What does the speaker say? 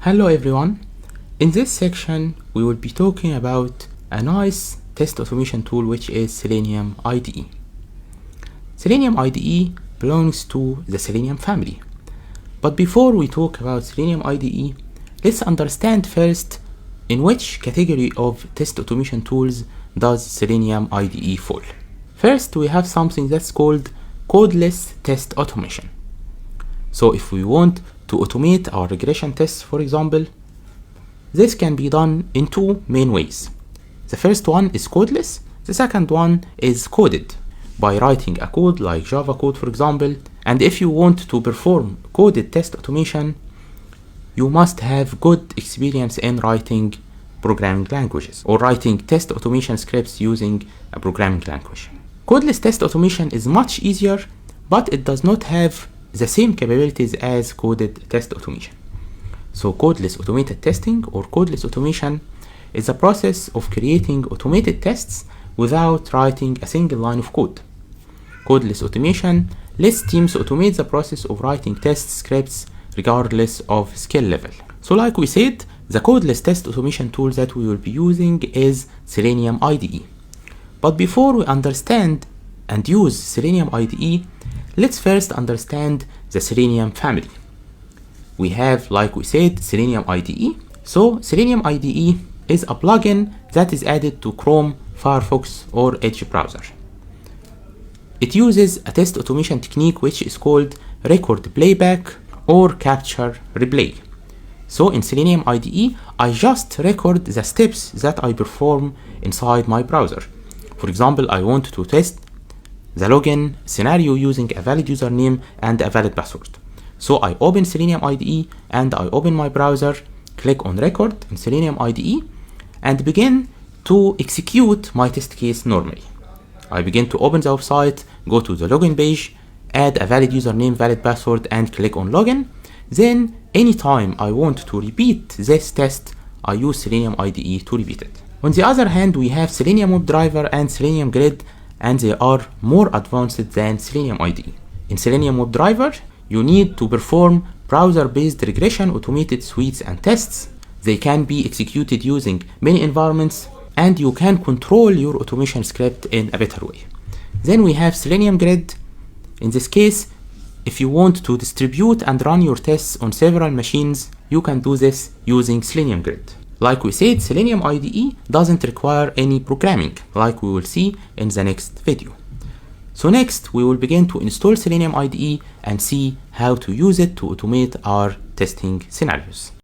Hello everyone. In this section we will be talking about a nice test automation tool which is Selenium IDE. Selenium IDE belongs to the Selenium family. But before we talk about Selenium IDE, let's understand first in which category of test automation tools does Selenium IDE fall. First, we have something that's called Codeless test automation. So if we want to automate our regression tests, for example, this can be done in two main ways. The first one is codeless, the second one is coded, by writing a code like Java code, for example. And if you want to perform coded test automation, you must have good experience in writing programming languages or writing test automation scripts using a programming language. Codeless test automation is much easier, but it does not have the same capabilities as coded test automation. So codeless automated testing or codeless automation is a process of creating automated tests without writing a single line of code. Codeless automation lets teams automate the process of writing test scripts regardless of skill level. So like we said, the codeless test automation tool that we will be using is Selenium IDE. But before we understand and use Selenium IDE, let's first understand the Selenium family. We have, like we said, Selenium IDE. So Selenium IDE is a plugin that is added to Chrome, Firefox, or Edge browser. It uses a test automation technique which is called record playback or capture replay. So in Selenium IDE, I just record the steps that I perform inside my browser. For example, I want to test the login scenario using a valid username and a valid password. So I open Selenium IDE and I open my browser, click on record in Selenium IDE, and begin to execute my test case normally. I begin to open the website, go to the login page, add a valid username, valid password, and click on login. Then anytime I want to repeat this test, I use Selenium IDE to repeat it. On the other hand, we have Selenium WebDriver and Selenium Grid, and they are more advanced than Selenium IDE. In Selenium WebDriver, you need to perform browser-based regression automated suites and tests. They can be executed using many environments, and you can control your automation script in a better way. Then we have Selenium Grid. In this case, if you want to distribute and run your tests on several machines, you can do this using Selenium Grid. Like we said, Selenium IDE doesn't require any programming, like we will see in the next video. So next, we will begin to install Selenium IDE and see how to use it to automate our testing scenarios.